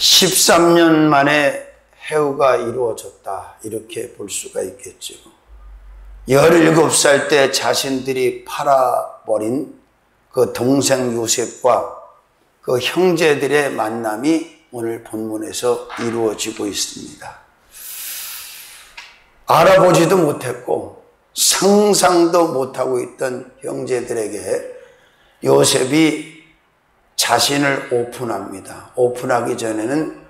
13년 만에 해후가 이루어졌다, 이렇게 볼 수가 있겠죠. 17살 때 자신들이 팔아버린 그 동생 요셉과 그 형제들의 만남이 오늘 본문에서 이루어지고 있습니다. 알아보지도 못했고 상상도 못하고 있던 형제들에게 요셉이 자신을 오픈합니다. 오픈하기 전에는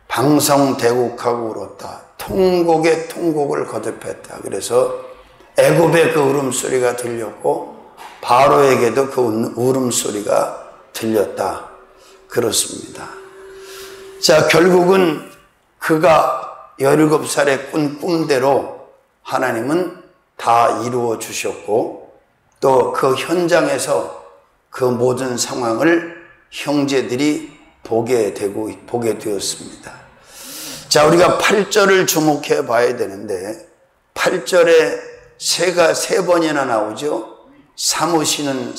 방성대국하고 울었다. 통곡에 통곡을 거듭했다. 그래서 애굽의 그 울음소리가 들렸고 바로에게도 그 울음소리가 들렸다. 그렇습니다. 자, 결국은 그가 17살에 꾼 꿈대로 하나님은 다 이루어 주셨고 또 그 현장에서 그 모든 상황을 형제들이 보게 되었습니다. 자, 우리가 8절을 주목해 봐야 되는데 8절에 새가 3번이나 나오죠. 사무시는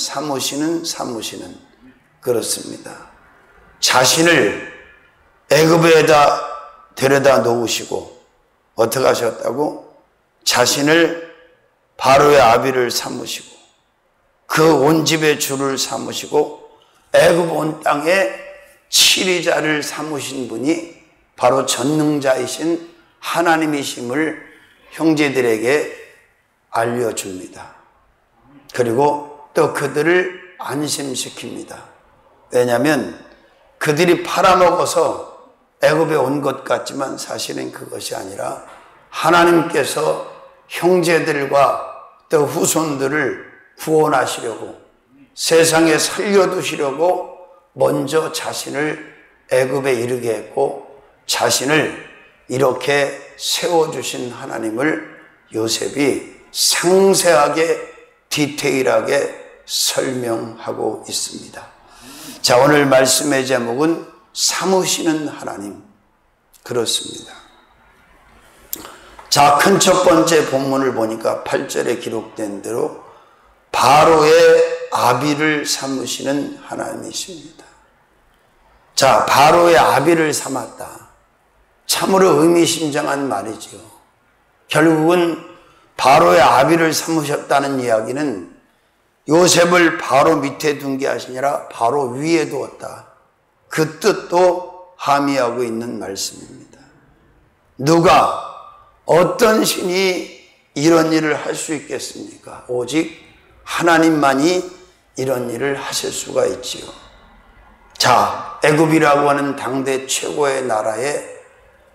그렇습니다. 자신을 애굽에다 데려다 놓으시고 어떻게 하셨다고? 자신을 바로의 아비를 삼으시고 그 온 집의 주를 삼으시고 애굽 온 땅에 치리자를 삼으신 분이 바로 전능자이신 하나님이심을 형제들에게 알려줍니다. 그리고 또 그들을 안심시킵니다. 왜냐하면 그들이 팔아먹어서 애굽에 온 것 같지만 사실은 그것이 아니라 하나님께서 형제들과 또 후손들을 구원하시려고 세상에 살려두시려고 먼저 자신을 애굽에 이르게 했고 자신을 이렇게 세워주신 하나님을 요셉이 상세하게 디테일하게 설명하고 있습니다. 자, 오늘 말씀의 제목은 삼으시는 하나님. 그렇습니다. 자, 큰 첫 번째 본문을 보니까 8절에 기록된 대로 바로의 아비를 삼으시는 하나님이십니다. 자, 바로의 아비를 삼았다. 참으로 의미심장한 말이지요. 결국은 바로의 아비를 삼으셨다는 이야기는 요셉을 바로 밑에 둔 게 아니라 바로 위에 두었다. 그 뜻도 함의하고 있는 말씀입니다. 누가 어떤 신이 이런 일을 할 수 있겠습니까? 오직 하나님만이 이런 일을 하실 수가 있지요. 자, 애굽이라고 하는 당대 최고의 나라에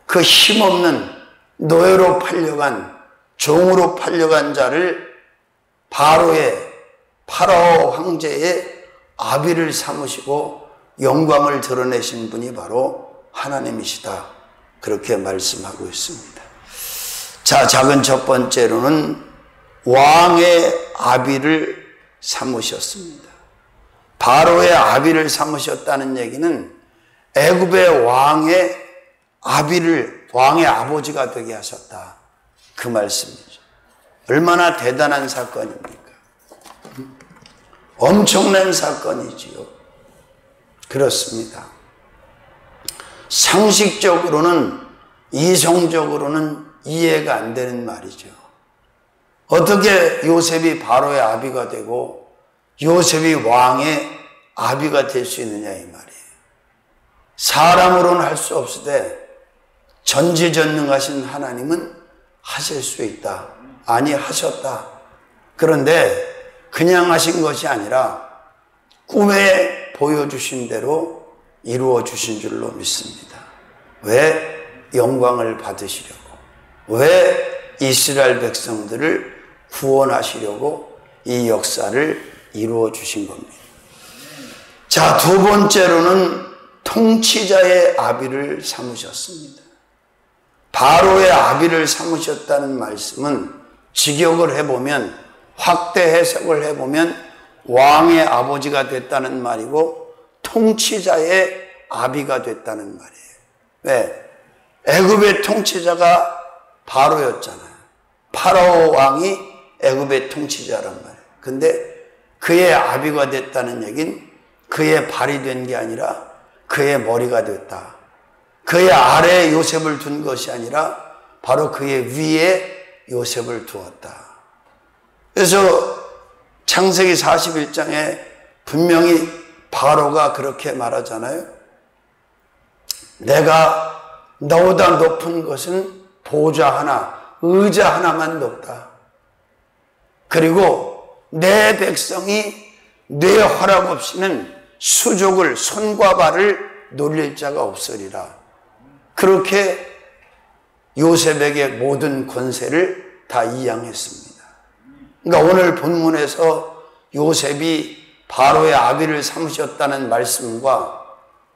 그 힘없는 노예로 팔려간 종으로 팔려간 자를 파라오 황제의 아비를 삼으시고 영광을 드러내신 분이 바로 하나님이시다. 그렇게 말씀하고 있습니다. 자, 작은 첫 번째로는 왕의 아비를 삼으셨습니다. 바로의 아비를 삼으셨다는 얘기는 애굽의 왕의 아버지가 되게 하셨다. 그 말씀이죠. 얼마나 대단한 사건입니까? 엄청난 사건이지요. 그렇습니다. 상식적으로는, 이성적으로는 이해가 안 되는 말이죠. 어떻게 요셉이 바로의 아비가 되고 요셉이 왕의 아비가 될 수 있느냐 이 말이에요. 사람으로는 할 수 없으되 전지전능하신 하나님은 하실 수 있다. 아니, 하셨다. 그런데 그냥 하신 것이 아니라 꿈에 보여주신 대로 이루어 주신 줄로 믿습니다. 왜? 영광을 받으시려고. 왜? 이스라엘 백성들을 구원하시려고 이 역사를 이루어 주신 겁니다. 자, 두 번째로는 통치자의 아비를 삼으셨습니다. 바로의 아비를 삼으셨다는 말씀은 직역을 해보면, 확대 해석을 해보면 왕의 아버지가 됐다는 말이고 통치자의 아비가 됐다는 말이에요. 왜? 애굽의 통치자가 바로였잖아요. 파라오 왕이 애굽의 통치자란 말이에요. 근데 그의 아비가 됐다는 얘기는 그의 발이 된 게 아니라 그의 머리가 됐다. 그의 아래에 요셉을 둔 것이 아니라 바로 그의 위에 요셉을 두었다. 그래서 창세기 41장에 분명히 바로가 그렇게 말하잖아요. 내가 너보다 높은 것은 보좌 하나, 의자 하나만 높다. 그리고 내 백성이 내 허락 없이는 수족을 손과 발을 놀릴 자가 없으리라. 그렇게 요셉에게 모든 권세를 다 이양했습니다. 그러니까 오늘 본문에서 요셉이 바로의 아비를 삼으셨다는 말씀과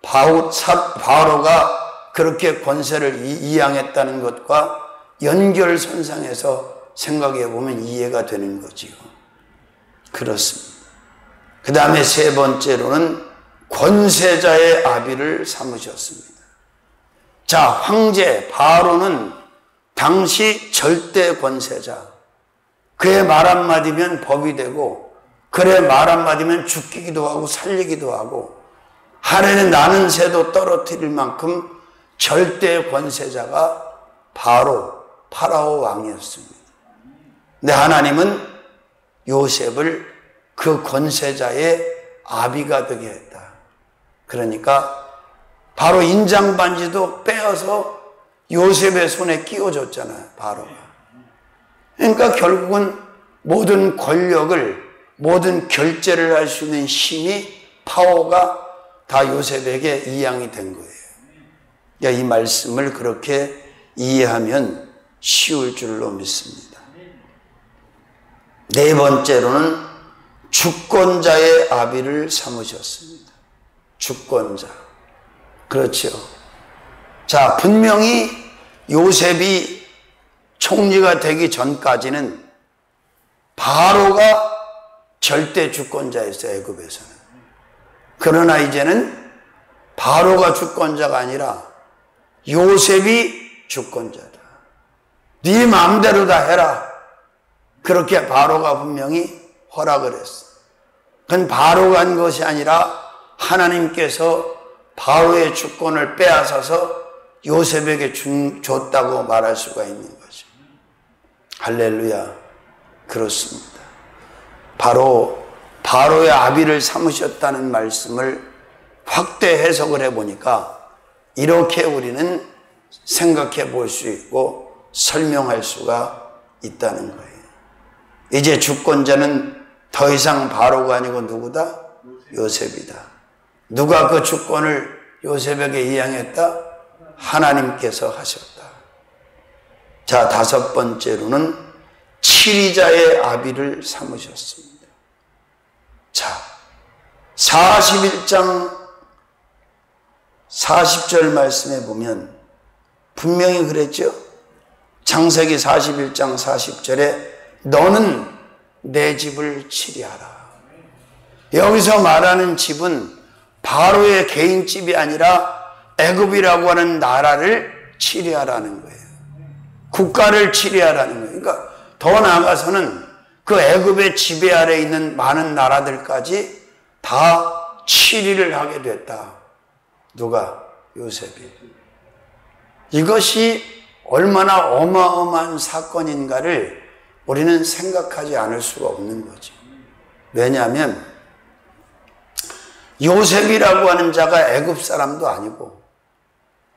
바로가 그렇게 권세를 이양했다는 것과 연결선상에서 생각해 보면 이해가 되는 거지요. 그렇습니다. 그 다음에 세 번째로는 권세자의 아비를 삼으셨습니다. 자, 황제 바로는 당시 절대 권세자. 그의 말 한마디면 법이 되고 그의 말 한마디면 죽이기도 하고 살리기도 하고 하늘에 나는 새도 떨어뜨릴 만큼 절대 권세자가 파라오 왕이었습니다. 근데 하나님은 요셉을 그 권세자의 아비가 되게 했다. 그러니까 바로 인장반지도 빼어서 요셉의 손에 끼워줬잖아요, 바로가. 그러니까 결국은 모든 권력을, 모든 결제를 할 수 있는 힘이, 파워가 다 요셉에게 이양이 된 거예요. 이 말씀을 그렇게 이해하면 쉬울 줄로 믿습니다. 네 번째로는 주권자의 아비를 삼으셨습니다. 주권자. 그렇죠. 자, 분명히 요셉이 총리가 되기 전까지는 바로가 절대 주권자였어요, 애굽에서는. 그러나 이제는 바로가 주권자가 아니라 요셉이 주권자다. 네 마음대로 다 해라. 그렇게 바로가 분명히 허락을 했어. 그건 바로가 한 것이 아니라 하나님께서 바로의 주권을 빼앗아서 요셉에게 줬다고 말할 수가 있는 거죠. 할렐루야. 그렇습니다. 바로의 아비를 삼으셨다는 말씀을 확대 해석을 해보니까 이렇게 우리는 생각해 볼 수 있고 설명할 수가 있다는 거예요. 이제 주권자는 더 이상 바로가 아니고 누구다? 요셉이다. 누가 그 주권을 요셉에게 이양했다? 하나님께서 하셨다. 자, 다섯 번째로는 치리자의 아비를 삼으셨습니다. 자, 41장 40절 말씀에 보면 분명히 그랬죠. 창세기 41장 40절에 너는 내 집을 치리하라. 여기서 말하는 집은 바로의 개인 집이 아니라 애굽이라고 하는 나라를 치리하라는 거예요. 국가를 치리하라는 거예요. 그러니까 더 나아가서는 그 애굽의 지배 아래에 있는 많은 나라들까지 다 치리를 하게 됐다. 누가? 요셉이. 이것이 얼마나 어마어마한 사건인가를 우리는 생각하지 않을 수가 없는 거죠. 왜냐하면 요셉이라고 하는 자가 애굽 사람도 아니고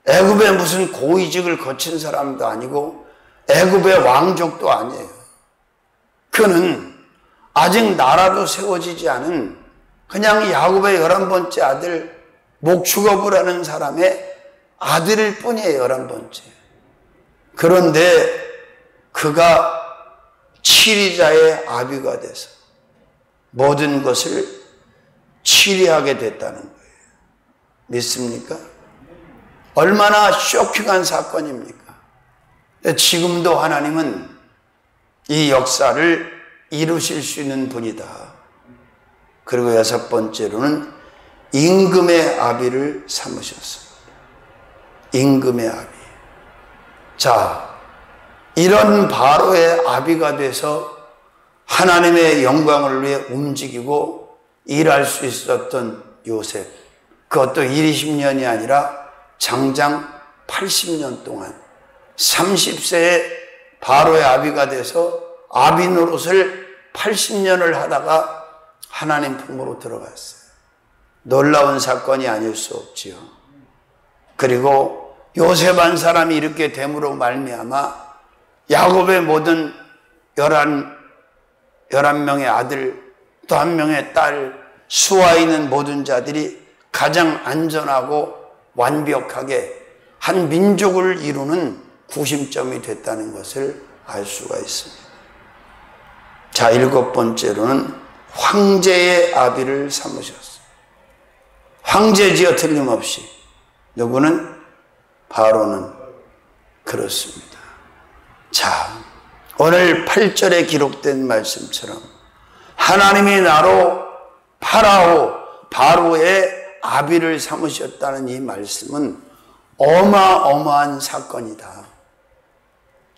애굽의 무슨 고위직을 거친 사람도 아니고 애굽의 왕족도 아니에요. 그는 아직 나라도 세워지지 않은 그냥 야곱의 11번째 아들 목축업을 하는 사람의 아들일 뿐이에요. 11번째. 그런데 그가 치리자의 아비가 돼서 모든 것을 치리하게 됐다는 거예요. 믿습니까? 얼마나 쇼킹한 사건입니까? 지금도 하나님은 이 역사를 이루실 수 있는 분이다. 그리고 여섯 번째로는 임금의 아비를 삼으셨습니다. 임금의 아비. 자, 이런 바로의 아비가 돼서 하나님의 영광을 위해 움직이고 일할 수 있었던 요셉. 그것도 1, 20년이 아니라 장장 80년 동안 30세에 바로의 아비가 돼서 아비 노릇을 80년을 하다가 하나님 품으로 들어갔어요. 놀라운 사건이 아닐 수 없지요. 그리고 요셉 한 사람이 이렇게 됨으로 말미암아 야곱의 모든 11명의 아들 또 한 명의 딸 수아 있는 모든 자들이 가장 안전하고 완벽하게 한 민족을 이루는 구심점이 됐다는 것을 알 수가 있습니다. 자, 7번째로는 황제의 아비를 삼으셨어요. 황제지요, 틀림없이. 누구는? 바로는. 그렇습니다. 자, 오늘 8절에 기록된 말씀처럼 하나님이 나로 바로의 아비를 삼으셨다는 이 말씀은 어마어마한 사건이다.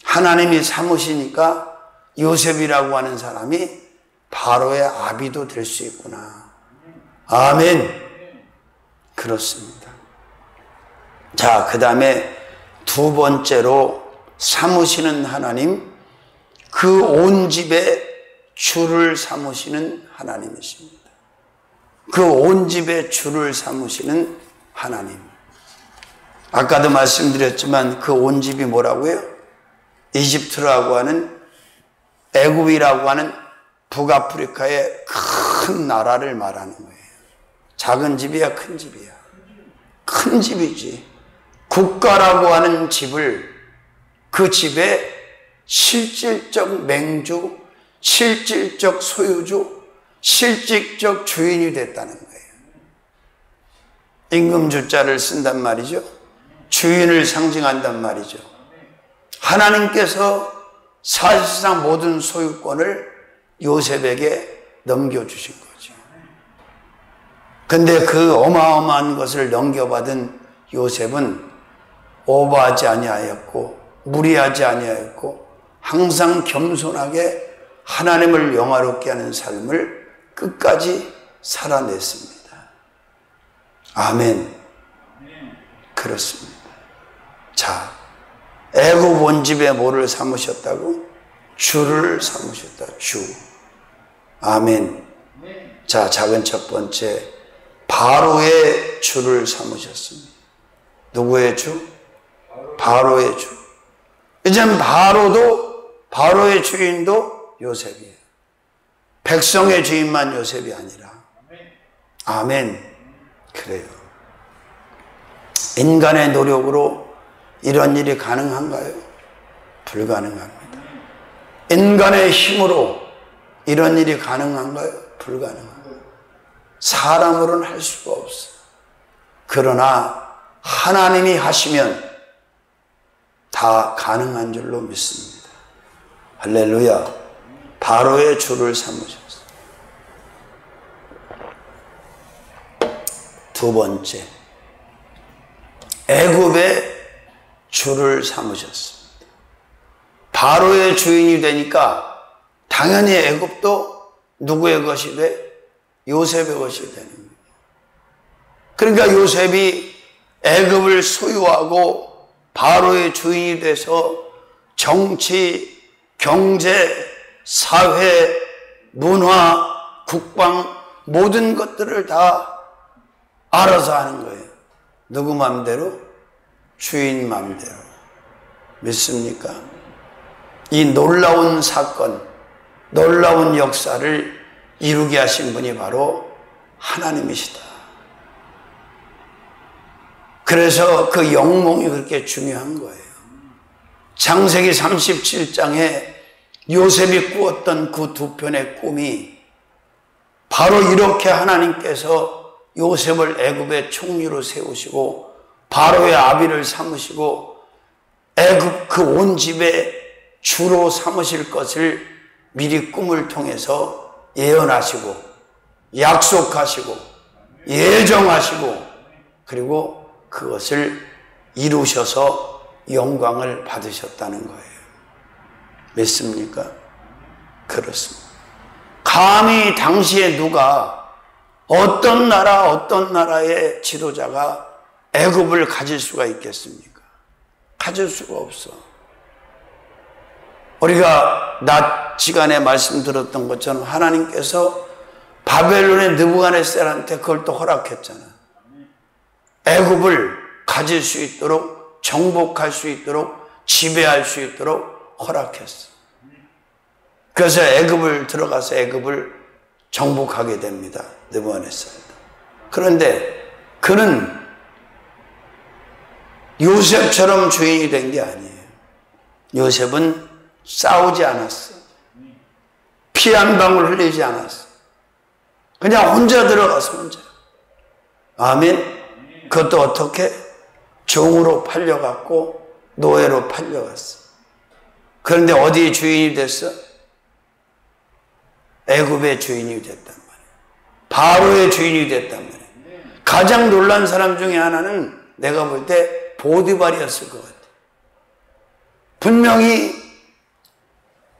하나님이 삼으시니까 요셉이라고 하는 사람이 바로의 아비도 될 수 있구나. 아멘. 그렇습니다. 자, 그 다음에 두 번째로 삼으시는 하나님, 그 온 집의 주를 삼으시는 하나님이십니다. 그 온 집의 주를 삼으시는 하나님. 아까도 말씀드렸지만 그 온 집이 뭐라고요? 이집트라고 하는, 애굽이라고 하는 북아프리카의 큰 나라를 말하는 거예요. 작은 집이야, 큰 집이야? 큰 집이지. 국가라고 하는 집을, 그 집에 실질적 맹주, 실질적 소유주, 실질적 주인이 됐다는 거예요. 임금주자를 쓴단 말이죠. 주인을 상징한단 말이죠. 하나님께서 사실상 모든 소유권을 요셉에게 넘겨주신 거죠. 근데 그 어마어마한 것을 넘겨받은 요셉은 오버하지 아니하였고 무리하지 아니하였고 항상 겸손하게 하나님을 영화롭게 하는 삶을 끝까지 살아냈습니다. 아멘. 그렇습니다. 자, 애굽 온 집에 뭐를 삼으셨다고? 주를 삼으셨다. 주. 아멘. 자, 작은 첫 번째, 바로의 주를 삼으셨습니다. 누구의 주? 바로의 주. 이젠 바로의 주인도 요셉이에요. 백성의 주인만 요셉이 아니라. 아멘. 그래요. 인간의 노력으로 이런 일이 가능한가요? 불가능합니다. 인간의 힘으로 이런 일이 가능한가요? 불가능합니다. 사람으로는 할 수가 없어요. 그러나 하나님이 하시면 다 가능한 줄로 믿습니다. 할렐루야. 바로의 주를 삼으셨어요. 두 번째, 애굽의 주를 삼으셨습니다. 바로의 주인이 되니까 당연히 애굽도 누구의 것이 돼? 요셉의 것이 되는 거예요. 그러니까 요셉이 애굽을 소유하고 바로의 주인이 돼서 정치, 경제, 사회, 문화, 국방 모든 것들을 다 알아서 하는 거예요. 누구 마음대로? 주인 마음대로. 믿습니까? 이 놀라운 사건, 놀라운 역사를 이루게 하신 분이 바로 하나님이시다. 그래서 그 영몽이 그렇게 중요한 거예요. 창세기 37장에 요셉이 꾸었던 그 두 편의 꿈이 바로 이렇게 하나님께서 요셉을 애굽의 총리로 세우시고 바로의 아비를 삼으시고 애굽 그 온 집의 주로 삼으실 것을 미리 꿈을 통해서 예언하시고 약속하시고 예정하시고 그리고 그것을 이루셔서 영광을 받으셨다는 거예요. 믿습니까? 그렇습니다. 감히 당시에 누가 어떤 나라의 지도자가 애굽을 가질 수가 있겠습니까? 가질 수가 없어. 우리가 낮 시간에 말씀드렸던 것처럼 하나님께서 바벨론의 느부갓네살한테 그걸 또 허락했잖아. 애굽을 가질 수 있도록, 정복할 수 있도록, 지배할 수 있도록 허락했어. 그래서 애굽을 들어가서 애굽을 정복하게 됩니다. 느부갓네살. 그런데 그는 요셉처럼 주인이 된 게 아니에요. 요셉은 싸우지 않았어. 피 한 방울 흘리지 않았어. 그냥 혼자 들어가서 혼자. 아멘. 그것도 어떻게? 종으로 팔려갔고 노예로 팔려갔어. 그런데 어디 주인이 됐어? 애굽의 주인이 됐단 말이에요. 바로의 주인이 됐단 말이에요. 가장 놀란 사람 중에 하나는 내가 볼 때 보디발이었을 것 같아요. 분명히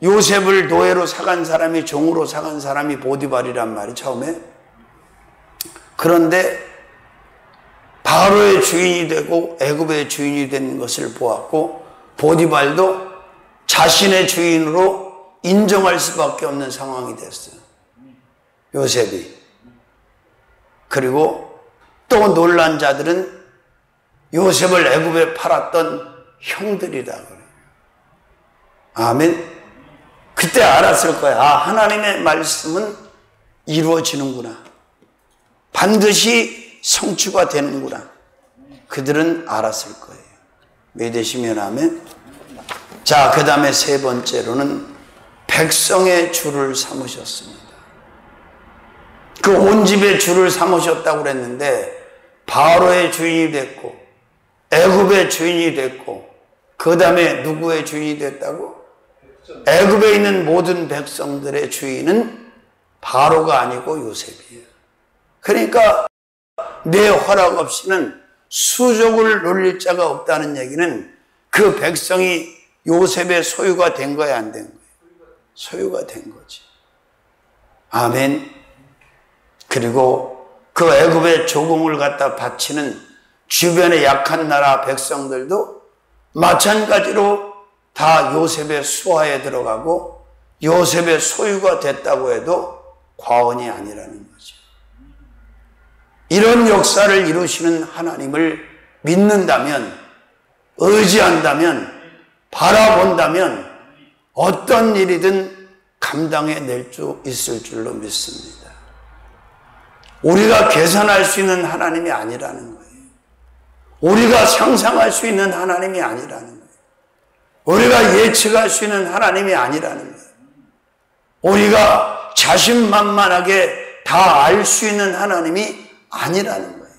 요셉을 노예로 사간 사람이, 종으로 사간 사람이 보디발이란 말이 처음에. 그런데 바로의 주인이 되고 애굽의 주인이 된 것을 보았고, 보디발도 자신의 주인으로 인정할 수밖에 없는 상황이 됐어요. 요셉이. 그리고 또 놀란 자들은 요셉을 애굽에 팔았던 형들이다 그래요. 아멘. 그때 알았을 거야. 아, 하나님의 말씀은 이루어지는구나. 반드시 성취가 되는구나. 그들은 알았을 거예요. 믿으시면 아멘. 자, 그 다음에 세 번째로는 백성의 주를 삼으셨습니다. 그 온 집의 주를 삼으셨다고 그랬는데 바로의 주인이 됐고 애굽의 주인이 됐고 그 다음에 누구의 주인이 됐다고? 애굽에 있는 모든 백성들의 주인은 바로가 아니고 요셉이에요. 그러니까 내 허락 없이는 수족을 놀릴 자가 없다는 얘기는 그 백성이 요셉의 소유가 된 거야, 안 된 거야? 소유가 된 거지. 아멘. 그리고 그 애굽의 조공을 갖다 바치는 주변의 약한 나라 백성들도 마찬가지로 다 요셉의 수하에 들어가고 요셉의 소유가 됐다고 해도 과언이 아니라는 거죠. 이런 역사를 이루시는 하나님을 믿는다면, 의지한다면, 바라본다면 어떤 일이든 감당해낼 수 있을 줄로 믿습니다. 우리가 계산할 수 있는 하나님이 아니라는 거예요. 우리가 상상할 수 있는 하나님이 아니라는 거예요. 우리가 예측할 수 있는 하나님이 아니라는 거예요. 우리가 자신만만하게 다 알 수 있는 하나님이 아니라는 거예요.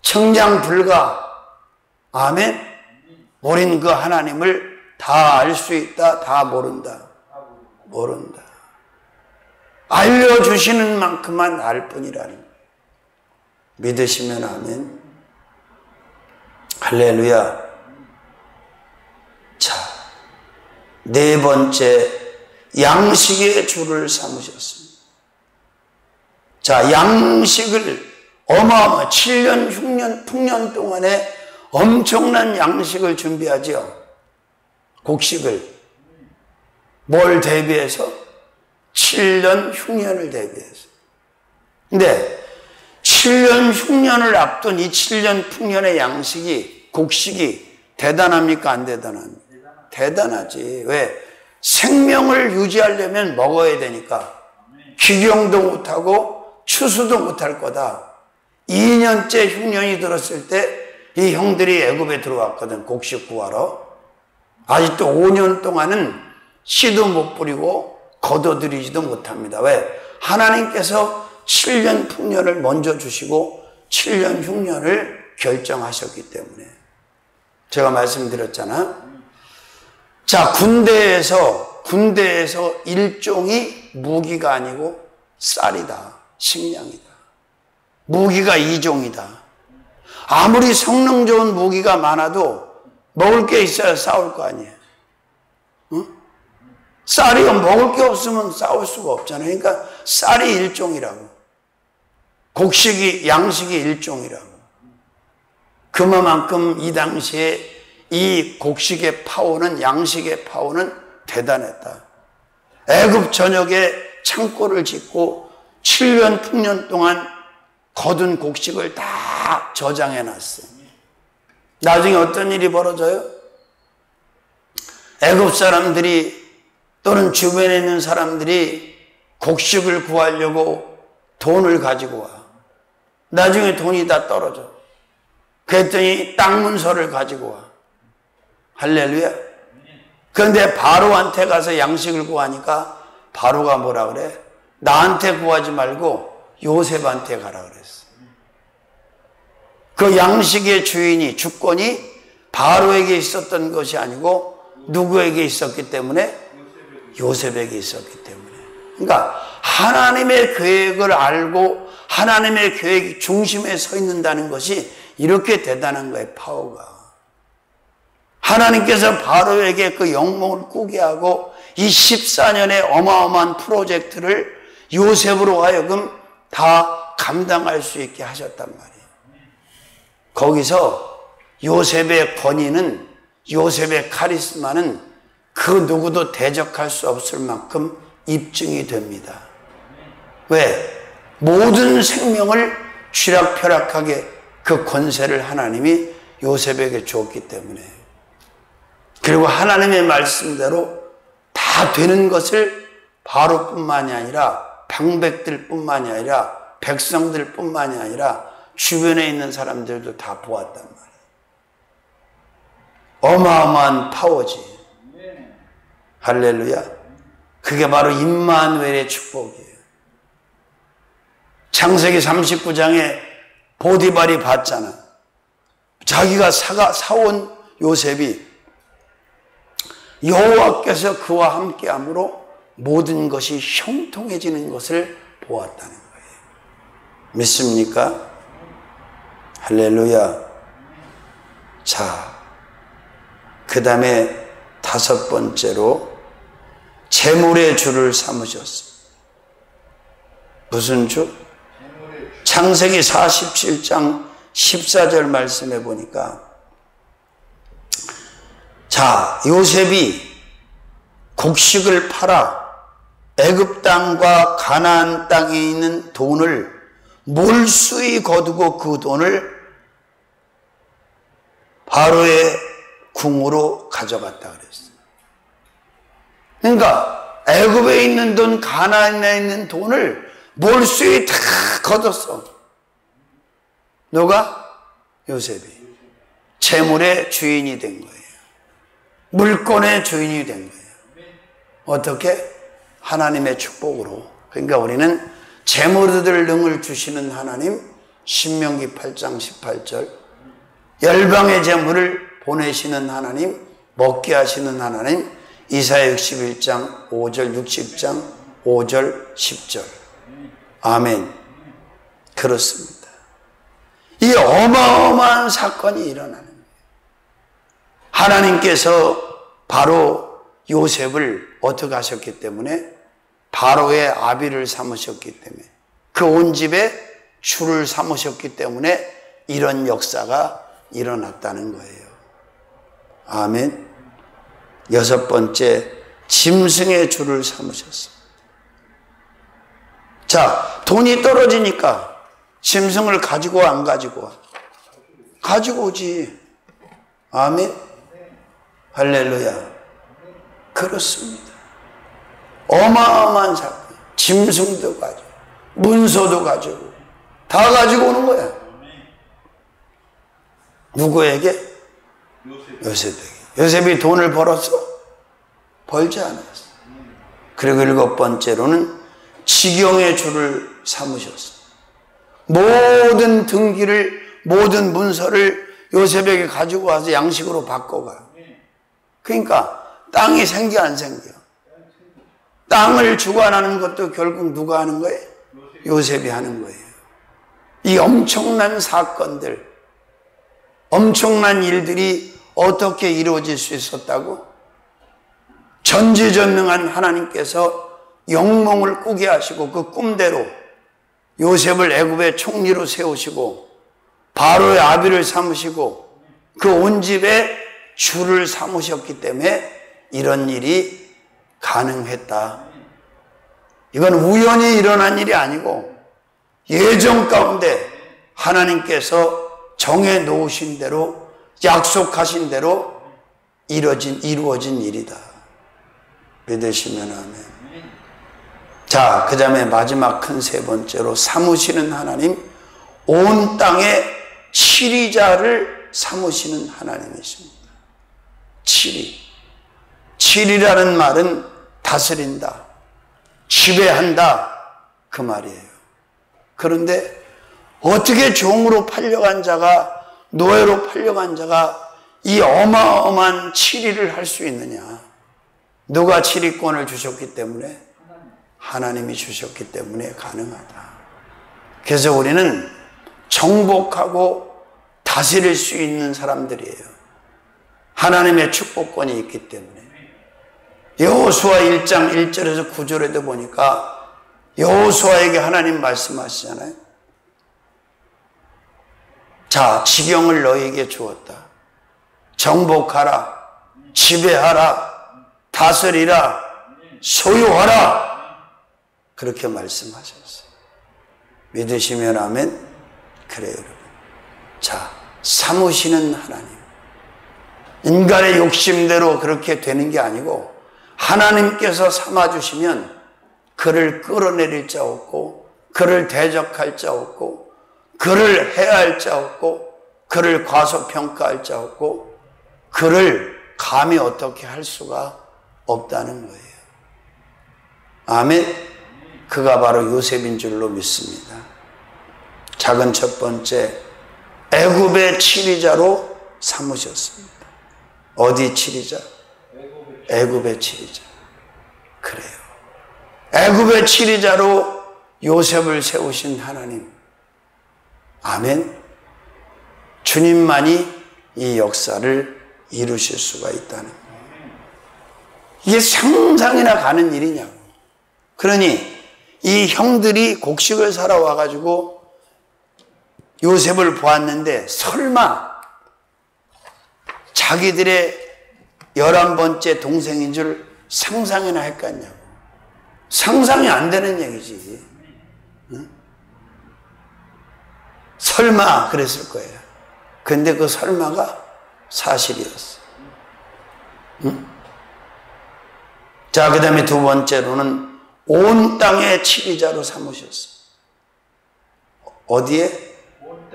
청량 불가. 아멘. 우린 그 하나님을 다 알 수 있다, 다 모른다. 모른다. 알려주시는 만큼만 알 뿐이라는 거예요. 믿으시면 아멘. 할렐루야. 자, 네 번째, 양식의 주를 삼으셨습니다. 자, 양식을 어마어마 7년, 6년, 풍년 동안에 엄청난 양식을 준비하죠. 곡식을. 뭘 대비해서? 7년, 흉년을 대비해서. 근데 7년, 흉년을 앞둔 이 7년, 풍년의 양식이, 곡식이 대단합니까? 안 대단합니까? 대단하지. 왜? 생명을 유지하려면 먹어야 되니까. 기경도 못하고 추수도 못할 거다. 2년째 흉년이 들었을 때 이 형들이 애굽에 들어왔거든. 곡식 구하러. 아직도 5년 동안은 씨도 못 뿌리고 거둬들이지도 못합니다. 왜? 하나님께서 7년 풍년을 먼저 주시고 7년 흉년을 결정하셨기 때문에. 제가 말씀드렸잖아. 자, 군대에서 일종이 무기가 아니고 쌀이다. 식량이다. 무기가 2종이다. 아무리 성능 좋은 무기가 많아도 먹을 게 있어야 싸울 거 아니에요. 응? 쌀이 먹을 게 없으면 싸울 수가 없잖아요. 그러니까 쌀이 일종이라고. 곡식이, 양식이 일종이라고. 그만큼 이 당시에 이 곡식의 파워는, 양식의 파워는 대단했다. 애굽 전역에 창고를 짓고 7년 풍년 동안 거둔 곡식을 다 저장해 놨어. 나중에 어떤 일이 벌어져요? 애굽 사람들이 또는 주변에 있는 사람들이 곡식을 구하려고 돈을 가지고 와. 나중에 돈이 다 떨어져. 그랬더니 땅 문서를 가지고 와. 할렐루야. 그런데 바로한테 가서 양식을 구하니까 바로가 뭐라 그래? 나한테 구하지 말고 요셉한테 가라 그랬어. 그 양식의 주인이, 주권이 바로에게 있었던 것이 아니고 누구에게 있었기 때문에? 요셉에게 있었기 때문에. 그러니까 하나님의 계획을 알고 하나님의 계획 중심에 서 있는다는 것이 이렇게 대단한 거예요, 파워가. 하나님께서 바로에게 그 영몽을 꾸게 하고 이 14년의 어마어마한 프로젝트를 요셉으로 하여금 다 감당할 수 있게 하셨단 말이에요. 거기서 요셉의 권위는, 요셉의 카리스마는 그 누구도 대적할 수 없을 만큼 입증이 됩니다. 왜? 모든 생명을 쥐락펴락하게 그 권세를 하나님이 요셉에게 줬기 때문에. 그리고 하나님의 말씀대로 다 되는 것을 바로뿐만이 아니라 방백들 뿐만이 아니라 백성들 뿐만이 아니라 주변에 있는 사람들도 다 보았단 말이에요. 어마어마한 파워지. 할렐루야. 그게 바로 임마누엘의 축복이에요. 창세기 39장에 보디발이 봤잖아. 자기가 사온 요셉이 여호와께서 그와 함께함으로 모든 것이 형통해지는 것을 보았다는 거예요. 믿습니까? 할렐루야. 자, 그 다음에 5번째로 재물의 주를 삼으셨어. 무슨 주? 창세기 47장 14절 말씀해 보니까, 자, 요셉이 곡식을 팔아 애굽 땅과 가나안 땅에 있는 돈을 몰수히 거두고 그 돈을 바로의 궁으로 가져갔다 그랬어요. 그러니까 애굽에 있는 돈, 가나안에 있는 돈을 몰수히 다 거뒀어. 누가? 요셉이. 재물의 주인이 된 거예요. 물권의 주인이 된 거예요. 어떻게? 하나님의 축복으로. 그러니까 우리는 재물 얻을 능을 주시는 하나님, 신명기 8장 18절, 열방의 재물을 보내시는 하나님, 먹게 하시는 하나님, 이사야 61장 5절, 60장 5절, 10절. 아멘. 그렇습니다. 이 어마어마한 사건이 일어나는 거예요. 하나님께서 바로 요셉을 어떻게 하셨기 때문에? 바로의 아비를 삼으셨기 때문에, 그 온 집에 주를 삼으셨기 때문에 이런 역사가 일어났다는 거예요. 아멘. 6번째, 짐승의 주를 삼으셨어. 자, 돈이 떨어지니까 짐승을 가지고 와, 안 가지고 와? 가지고 오지. 아멘. 할렐루야. 그렇습니다. 어마어마한 사건. 짐승도 가지고, 문서도 가지고, 다 가지고 오는 거야. 누구에게? 요셉에게. 요셉이 돈을 벌었어? 벌지 않았어. 그리고 7번째로는 지경의 주를 삼으셨어. 모든 등기를, 모든 문서를 요셉에게 가지고 와서 양식으로 바꿔가. 그러니까 땅이 생겨 안 생겨? 땅을 주관하는 것도 결국 누가 하는 거예요? 요셉이 하는 거예요. 이 엄청난 사건들, 엄청난 일들이 어떻게 이루어질 수 있었다고? 전지전능한 하나님께서 영몽을 꾸게 하시고 그 꿈대로 요셉을 애굽의 총리로 세우시고 바로의 아비를 삼으시고 그 온 집에 주를 삼으셨기 때문에 이런 일이 가능했다. 이건 우연히 일어난 일이 아니고 예정 가운데 하나님께서 정해 놓으신 대로 약속하신 대로 이루어진 일이다. 믿으시면 아멘. 자, 그 다음에 마지막 큰 세 번째로 삼으시는 하나님, 온 땅에 치리자를 삼으시는 하나님이십니다. 치리라는 말은 다스린다, 지배한다, 그 말이에요. 그런데 어떻게 종으로 팔려간 자가, 노예로 팔려간 자가 이 어마어마한 치리를 할 수 있느냐? 누가 치리권을 주셨기 때문에? 하나님이 주셨기 때문에 가능하다. 그래서 우리는 정복하고 다스릴 수 있는 사람들이에요. 하나님의 축복권이 있기 때문에. 여호수아 1장 1절에서 9절에도 보니까 여호수아에게 하나님 말씀하시잖아요. 자, 지경을 너희에게 주었다. 정복하라, 지배하라, 다스리라, 소유하라. 그렇게 말씀하셨어요. 믿으시면 아멘. 그래요, 여러분. 자, 삼으시는 하나님. 인간의 욕심대로 그렇게 되는 게 아니고 하나님께서 삼아주시면 그를 끌어내릴 자 없고, 그를 대적할 자 없고, 그를 해할 자 없고, 그를 과소평가할 자 없고, 그를 감히 어떻게 할 수가 없다는 거예요. 아멘. 그가 바로 요셉인 줄로 믿습니다. 작은 첫 번째, 애굽의 치리자로 삼으셨습니다. 어디 치리자? 애굽의 치리자. 그래요. 애굽의 치리자로 요셉을 세우신 하나님. 아멘. 주님만이 이 역사를 이루실 수가 있다는 거예요. 이게 상상이나 가는 일이냐고. 그러니 이 형들이 곡식을 사러 와가지고 요셉을 보았는데 설마 자기들의 11번째 동생인 줄 상상이나 했겠냐고. 상상이 안 되는 얘기지. 응? 설마 그랬을 거예요. 근데 그 설마가 사실이었어. 응? 자, 그 다음에 두 번째로는 온 땅의 치리자로 삼으셨어. 어디에?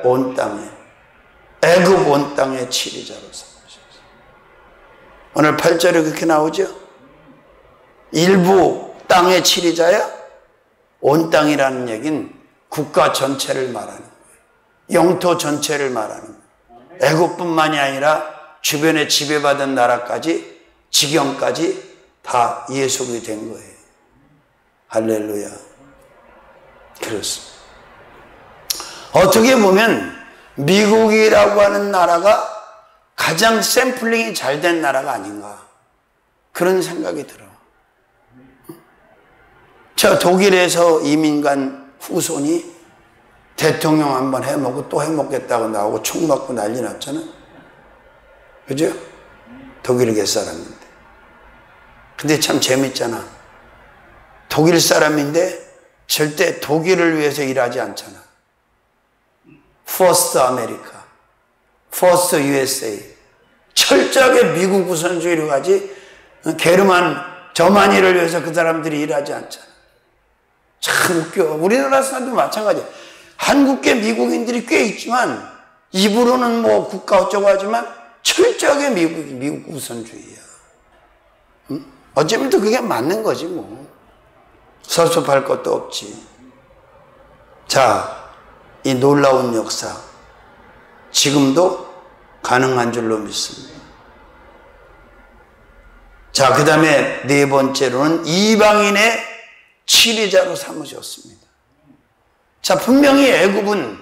온 땅에. 애굽 온 땅의 치리자로 삼으셨어. 오늘 8절에 그렇게 나오죠? 일부 땅의 치리자야? 온 땅이라는 얘기는 국가 전체를 말하는 거예요. 영토 전체를 말하는 거예요. 애굽뿐만이 아니라 주변에 지배받은 나라까지, 지경까지 다 예속이 된 거예요. 할렐루야. 그렇습니다. 어떻게 보면 미국이라고 하는 나라가 가장 샘플링이 잘 된 나라가 아닌가, 그런 생각이 들어. 저 독일에서 이민 간 후손이 대통령 한번 해먹고 또 해먹겠다고 나오고 총 맞고 난리 났잖아. 그죠? 독일 사람인데. 근데 참 재밌잖아. 독일 사람인데 절대 독일을 위해서 일하지 않잖아. First America, First USA. 철저하게 미국 우선주의로 가지, 게르만 저만이를 위해서 그 사람들이 일하지 않잖아. 참 웃겨. 우리나라 사람도 마찬가지야. 한국계 미국인들이 꽤 있지만 입으로는 뭐 국가 어쩌고 하지만 철저하게 미국 우선주의야. 응? 어쩌면 또 그게 맞는 거지 뭐. 섭섭할 것도 없지. 자, 이 놀라운 역사 지금도 가능한 줄로 믿습니다. 자, 그 다음에 네 번째로는 이방인의 치리자로 삼으셨습니다. 자, 분명히 애굽은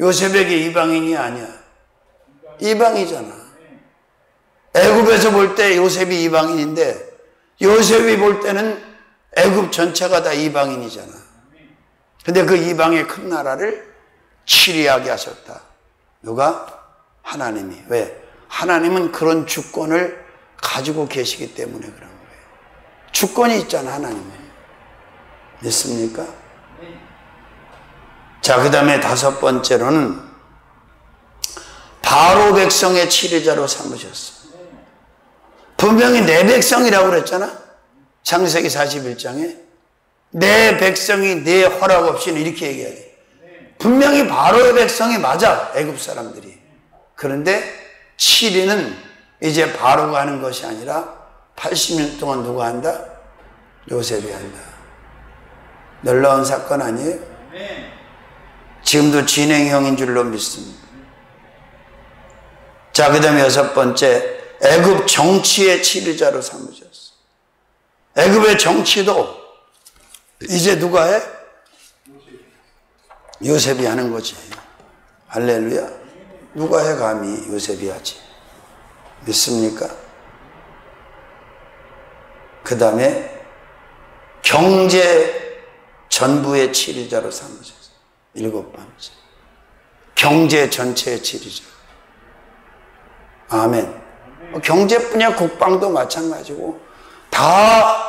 요셉에게 이방인이 아니야. 이방이잖아. 애굽에서 볼 때 요셉이 이방인인데 요셉이 볼 때는 애굽 전체가 다 이방인이잖아. 근데 그 이방의 큰 나라를 치리하게 하셨다. 누가? 하나님이. 왜? 하나님은 그런 주권을 가지고 계시기 때문에 그런 거예요. 주권이 있잖아, 하나님은. 믿습니까? 자, 그 다음에 5번째로는 바로 백성의 치리자로 삼으셨어. 분명히 내 백성이라고 그랬잖아. 창세기 41장에 내 백성이 내 허락 없이는 이렇게 얘기해야 돼. 분명히 바로의 백성이 맞아, 애굽 사람들이. 그런데 치리는 이제 바로가 하는 것이 아니라 80년 동안 누가 한다? 요셉이 한다. 놀라운 사건 아니에요? 지금도 진행형인 줄로 믿습니다. 자, 그 다음에 6번째, 애굽 정치의 치리자로 삼으셨어. 애굽의 정치도 이제 누가 해? 요셉이 하는 거지. 할렐루야. 누가 해 감히 요셉이 하지. 믿습니까? 그 다음에 경제 전부의 치리자로 삼으셨어요. 7번째. 경제 전체의 치리자. 아멘. 경제뿐이야 국방도 마찬가지고 다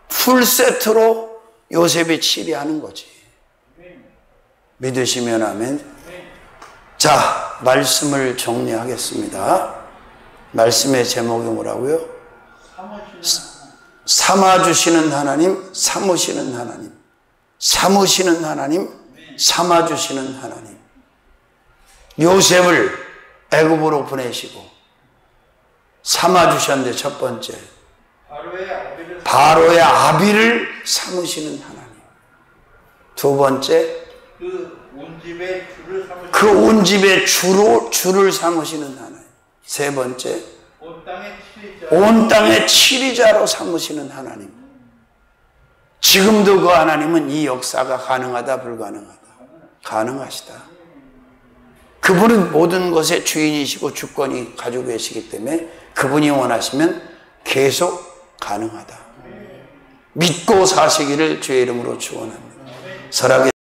풀세트로 요셉이 치리하는 거지. 믿으시면 아멘. 자, 말씀을 정리하겠습니다. 말씀의 제목이 뭐라고요? 삼아주시는 하나님, 삼으시는 하나님. 삼으시는 하나님, 삼아주시는 하나님. 요셉을 애굽으로 보내시고 삼아주셨는데 첫 번째, 바로의 아비를 삼으시는 하나님. 두 번째, 그 온 집의 주를 삼으시는 하나님. 세 번째, 온 땅의 치리자로 삼으시는 하나님. 지금도 그 하나님은 이 역사가 가능하다, 불가능하다? 가능하시다. 그분은 모든 것의 주인이시고 주권이 가지고 계시기 때문에 그분이 원하시면 계속 가능하다. 믿고 사시기를 주의 이름으로 축원합니다. 설하게